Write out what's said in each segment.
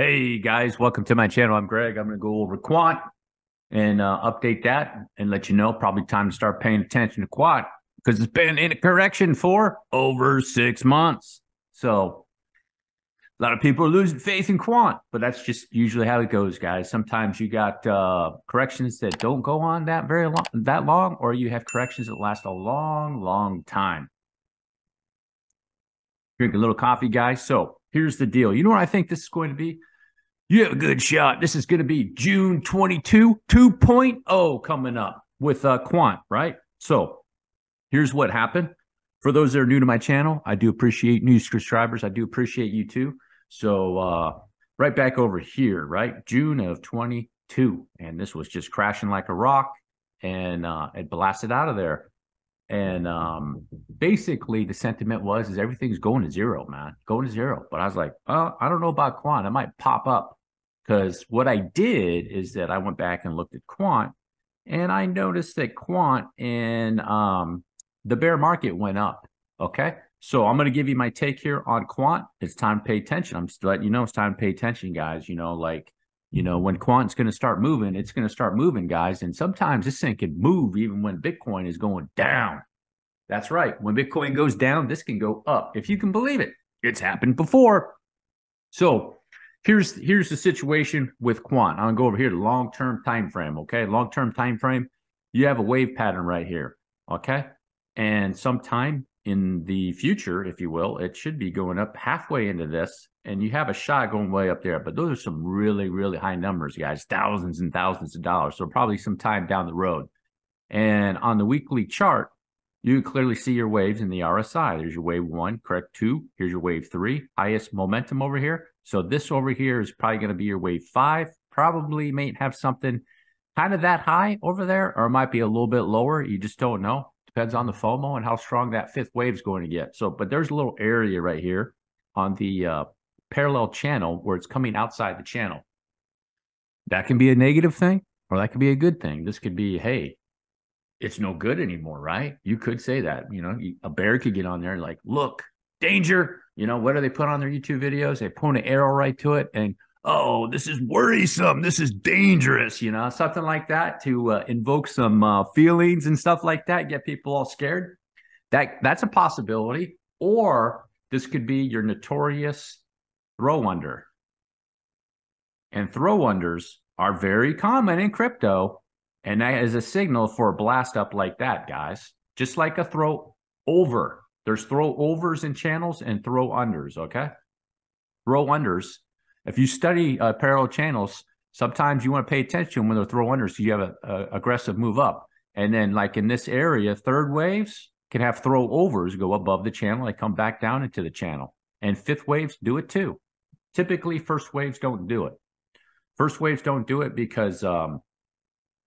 Hey guys, welcome to my channel. I'm Greg. I'm going to go over Quant and update that and let you know probably time to start paying attention to Quant because it's been in a correction for over 6 months. So a lot of people are losing faith in Quant, but that's just usually how it goes, guys. Sometimes you got corrections that don't go on that long, or you have corrections that last a long, long time. Drink a little coffee, guys. So here's the deal. You know what I think this is going to be? You have a good shot. This is going to be June 22 2.0 coming up with Quant, right? So here's what happened. For those that are new to my channel, I do appreciate new subscribers. I do appreciate you too. So right back over here, right? June of 22. And this was just crashing like a rock and it blasted out of there. And basically the sentiment was is everything's going to zero, man. Going to zero. But I was like, oh, I don't know about Quant. It might pop up. Because what I did is that I went back and looked at Quant, and I noticed that Quant in the bear market went up. Okay. So I'm going to give you my take here on Quant. It's time to pay attention. I'm just letting you know it's time to pay attention, guys. When Quant's going to start moving, it's going to start moving, guys. And sometimes this thing can move even when Bitcoin is going down. That's right. When Bitcoin goes down, this can go up. If you can believe it, it's happened before. So here's the situation with Quant. I'm gonna go over here to long-term time frame. Okay, long-term time frame. You have a wave pattern right here. Okay, and sometime in the future, if you will, it should be going up halfway into this, and you have a shot going way up there. But those are some really, really high numbers, guys. Thousands and thousands of dollars. So probably some time down the road. And on the weekly chart, you can clearly see your waves in the RSI. There's your wave 1, correct, 2. Here's your wave 3, highest momentum over here. So this over here is probably going to be your wave 5. Probably may have something kind of that high over there, or it might be a little bit lower. You just don't know. Depends on the FOMO and how strong that fifth wave is going to get. So, but there's a little area right here on the parallel channel where it's coming outside the channel. That can be a negative thing, or that could be a good thing. This could be, hey, it's no good anymore, right? You could say that. A bear could get on there and like, look, danger. What do they put on their YouTube videos? They point an arrow right to it and, oh, this is worrisome. This is dangerous, something like that to invoke some feelings and stuff like that, get people all scared. That's a possibility. Or this could be your notorious throw under. And throw unders are very common in crypto. And that is a signal for a blast up like that, guys. Just like a throw over. There's throw overs in channels and throw unders, okay? Throw unders. If you study parallel channels, sometimes you want to pay attention when they're throw unders so you have an aggressive move up. And then like in this area, third waves can have throw overs go above the channel. They come back down into the channel. And fifth waves do it too. Typically, first waves don't do it. First waves don't do it because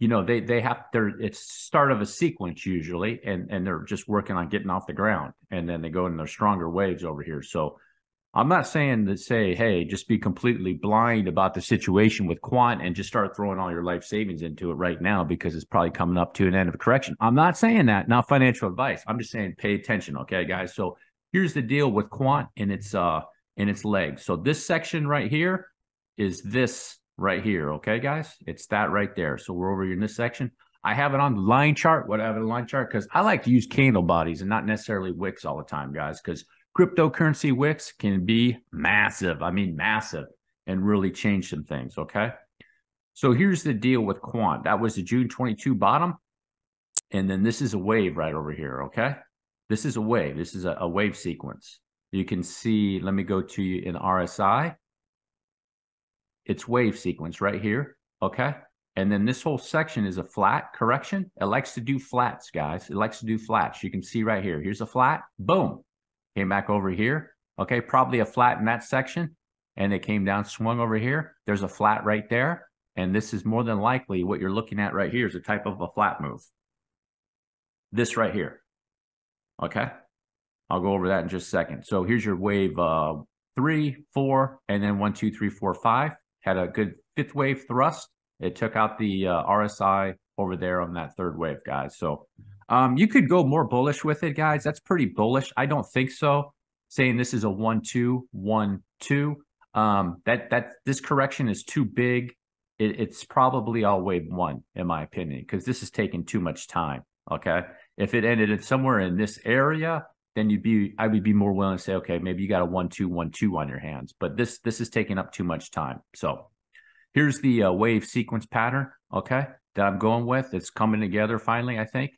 it's start of a sequence usually, and they're just working on getting off the ground, and then they go in their stronger waves over here. So I'm not saying to say, hey, just be completely blind about the situation with Quant and just start throwing all your life savings into it right now because it's probably coming up to an end of a correction. I'm not saying that, not financial advice. I'm just saying pay attention, okay, guys? So here's the deal with Quant in its legs. So this section right here is this right here, okay, guys? It's that right there. So we're over here in this section. I have it on the line chart. What I have it on the line chart because I like to use candle bodies and not necessarily wicks all the time, guys, because cryptocurrency wicks can be massive. I mean, massive, and really change some things, okay? So here's the deal with Quant. That was the June 22 bottom. And then this is a wave right over here, okay? This is a wave. This is a wave sequence. You can see, let me go to you in RSI. It's wave sequence right here, okay? And then this whole section is a flat correction. It likes to do flats, guys. It likes to do flats. You can see right here. Here's a flat. Boom. Came back over here. Okay, probably a flat in that section. And it came down, swung over here. There's a flat right there. And this is more than likely what you're looking at right here is a type of a flat move. This right here. Okay? I'll go over that in just a second. So here's your wave 3, 4, and then 1, 2, 3, 4, 5. Had a good fifth wave thrust. It took out the RSI over there on that third wave, guys. So you could go more bullish with it, guys. That's pretty bullish. I don't think so. Saying this is a 1, 2, 1, 2. This correction is too big. It's probably all wave one, in my opinion, because this is taking too much time. Okay. If it ended at somewhere in this area, then I would be more willing to say, okay, maybe you got a 1-2-1-2 on your hands, but this is taking up too much time. So here's the wave sequence pattern, okay, that I'm going with. It's coming together finally, I think.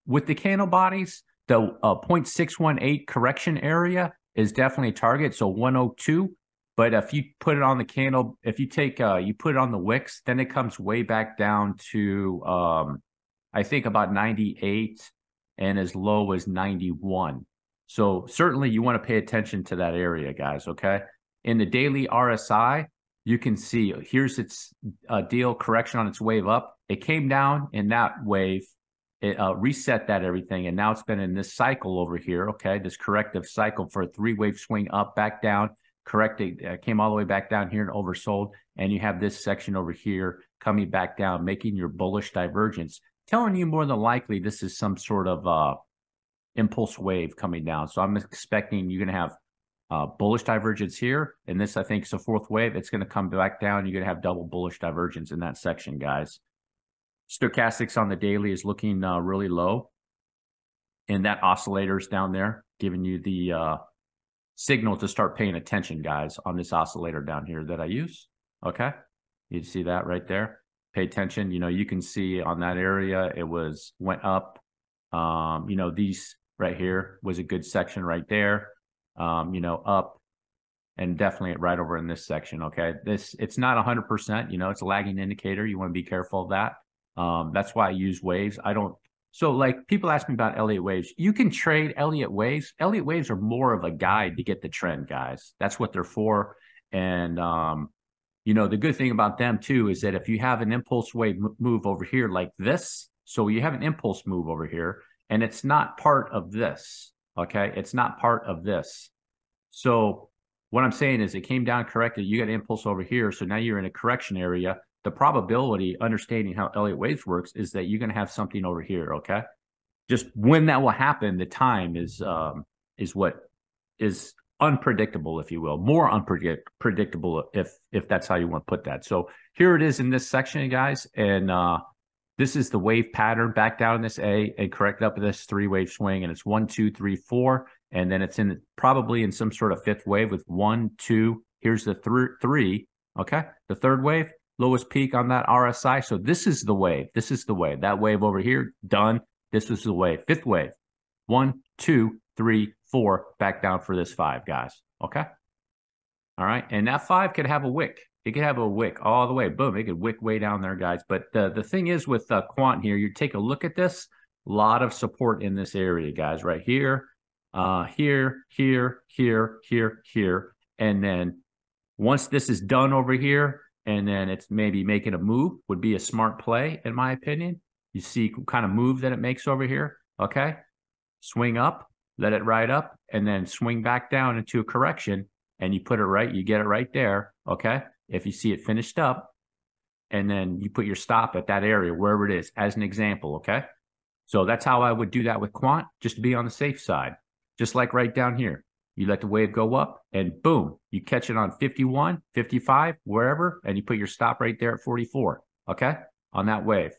With the candle bodies, the 0.618 correction area is definitely a target, so 102. But if you put it on the candle, if you take you put it on the wicks, then it comes way back down to I think about 98 and as low as 91. So certainly you want to pay attention to that area, guys, okay? In the daily RSI, you can see here's its deal correction on its wave up. It came down in that wave. It reset that everything, and now it's been in this cycle over here, okay? This corrective cycle for a three-wave swing up, back down, corrected, came all the way back down here and oversold, and you have this section over here coming back down, making your bullish divergence, telling you more than likely this is some sort of impulse wave coming down. So I'm expecting you're going to have bullish divergence here, and this I think is a fourth wave. It's going to come back down. You're going to have double bullish divergence in that section, guys. Stochastics on the daily is looking really low, and that oscillator's down there giving you the signal to start paying attention, guys, on this oscillator down here that I use. Okay, you see that right there. Pay attention. You know, you can see on that area it went up. You know, these right here was a good section right there. You know, up, and definitely right over in this section. Okay, it's not 100%. You know, it's a lagging indicator. You want to be careful of that. That's why I use waves. So like people ask me about Elliott waves. You can trade Elliott waves. Elliott waves are more of a guide to get the trend, guys. That's what they're for. And, you know, the good thing about them too, is that if you have an impulse wave move over here like this, so you have an impulse move over here and it's not part of this. Okay. It's not part of this. So what I'm saying is it came down corrected. You got an impulse over here. So now you're in a correction area. The probability, understanding how Elliott waves works, is that you're going to have something over here. Okay, just when that will happen, the time is what is unpredictable, if you will, more unpredictable if that's how you want to put that. So here it is in this section, guys, and this is the wave pattern back down in this A and correct up this three-wave swing, and it's 1, 2, 3, 4, and then it's probably in some sort of fifth wave with 1, 2. Here's the three. Okay, the third wave. Lowest peak on that RSI. So this is the wave. This is the wave. That wave over here, done. This is the wave. Fifth wave. 1, 2, 3, 4. Back down for this 5, guys. Okay? All right. And that 5 could have a wick. It could have a wick all the way. Boom. It could wick way down there, guys. But the thing is with Quant here, you take a look at this. A lot of support in this area, guys. Right here. Here. And then once this is done over here, and then it's maybe making a move, would be a smart play, in my opinion. You see kind of move that it makes over here, okay? Swing up, let it ride up, and then swing back down into a correction, and you put it right, you get it right there, okay? If you see it finished up, and then you put your stop at that area, wherever it is, as an example, okay? So that's how I would do that with Quant, just to be on the safe side. Just like right down here. You let the wave go up and boom, you catch it on 51, 55, wherever, and you put your stop right there at 44, okay, on that wave.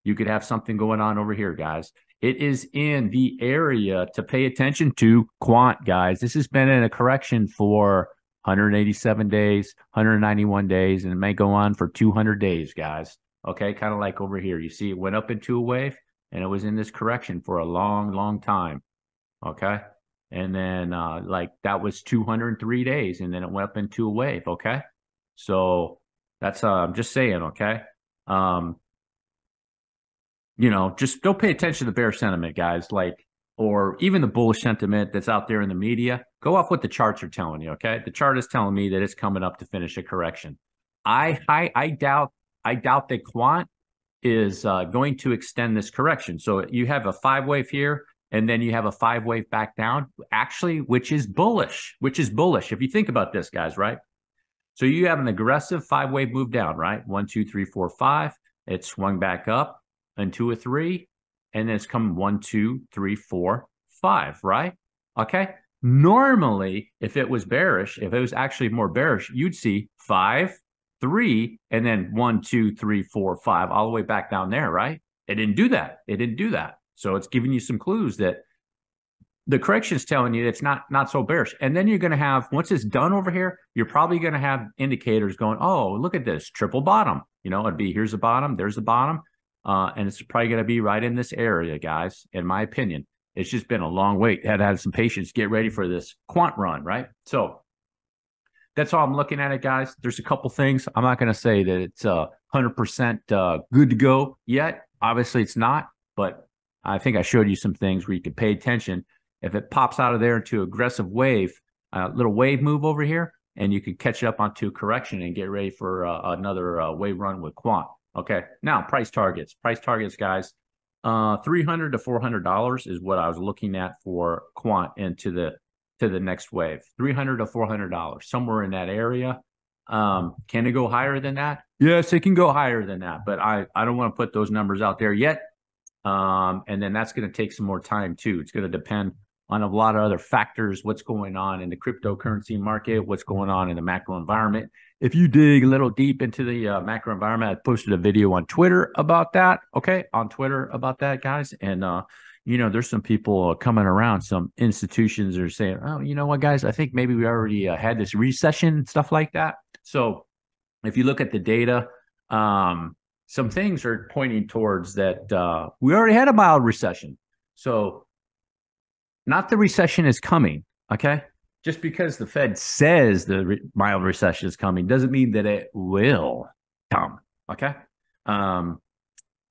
You could have something going on over here, guys. It is in the area to pay attention to, Quant, guys. This has been in a correction for 187 days, 191 days, and it may go on for 200 days, guys. Okay, kind of like over here. You see it went up into a wave, and it was in this correction for a long, long time, okay? And then like that was 203 days, and then it went up into a wave, okay? So that's I'm just saying, okay? You know, just don't pay attention to the bear sentiment, guys, like, or even the bullish sentiment that's out there in the media. Go off what the charts are telling you, okay? The chart is telling me that it's coming up to finish a correction. I doubt that Quant is going to extend this correction. So you have a 5-wave here, and then you have a 5-wave back down, actually, which is bullish, If you think about this, guys, right? So you have an aggressive 5-wave move down, right? 1, 2, 3, 4, 5. It swung back up into a 3, and then it's come 1, 2, 3, 4, 5, right? Okay. Normally, if it was bearish, if it was actually more bearish, you'd see 5, 3, and then 1, 2, 3, 4, 5, all the way back down there, right? It didn't do that. It didn't do that. So it's giving you some clues that the correction is telling you it's not so bearish. And then you're going to have, once it's done over here, you're probably going to have indicators going, oh, look at this triple bottom. You know, it'd be here's the bottom, there's the bottom. And it's probably going to be right in this area, guys, in my opinion. It's just been a long wait. Had to have some patience. Get ready for this quant run, right? So that's all I'm looking at it, guys. There's a couple things. I'm not going to say that it's 100% good to go yet. Obviously, it's not. But I think I showed you some things where you could pay attention. If it pops out of there into aggressive wave, a little wave move over here, and you could catch it up onto a correction and get ready for another wave run with quant. Okay. Now, price targets. Price targets, guys. $300 to $400 is what I was looking at for quant into the next wave. $300 to $400, somewhere in that area. Can it go higher than that? Yes, it can go higher than that, but I don't want to put those numbers out there yet. And then that's going to take some more time too. It's going to depend on a lot of other factors, what's going on in the cryptocurrency market, what's going on in the macro environment. If you dig a little deep into the macro environment, I posted a video on Twitter about that. Okay, on Twitter about that, guys. And, you know, there's some people coming around, some institutions are saying, oh, you know what, guys, I think maybe we already had this recession and stuff like that. So if you look at the data, some things are pointing towards that we already had a mild recession. So not the recession is coming, okay? Just because the Fed says the mild recession is coming doesn't mean that it will come, okay? I'm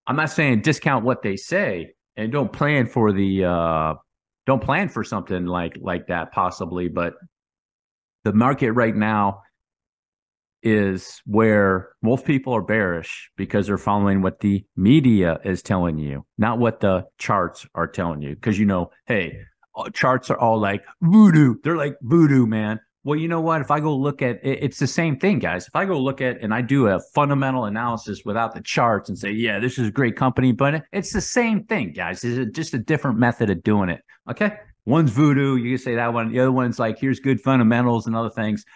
not saying discount what they say and don't plan for something like that possibly, but the market right now is where most people are bearish because they're following what the media is telling you, not what the charts are telling you. Because, you know, hey, charts are all like voodoo. They're like voodoo, man. Well, you know what? If I go look at it, it's the same thing, guys. If I go look at and I do a fundamental analysis without the charts and say, yeah, this is a great company, but it's the same thing, guys. It's just a different method of doing it. Okay. One's voodoo. You can say that one. The other one's like, here's good fundamentals and other things.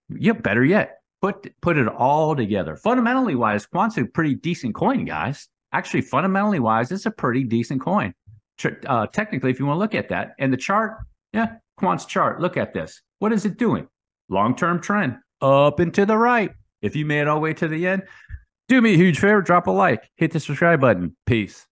Yeah, better yet. Put it all together. Fundamentally wise, Quant's a pretty decent coin, guys. Actually, fundamentally wise, it's a pretty decent coin. Technically, if you want to look at that. And the chart, yeah, Quant's chart, look at this. What is it doing? Long-term trend, up and to the right. If you made it all the way to the end, do me a huge favor, drop a like, hit the subscribe button. Peace.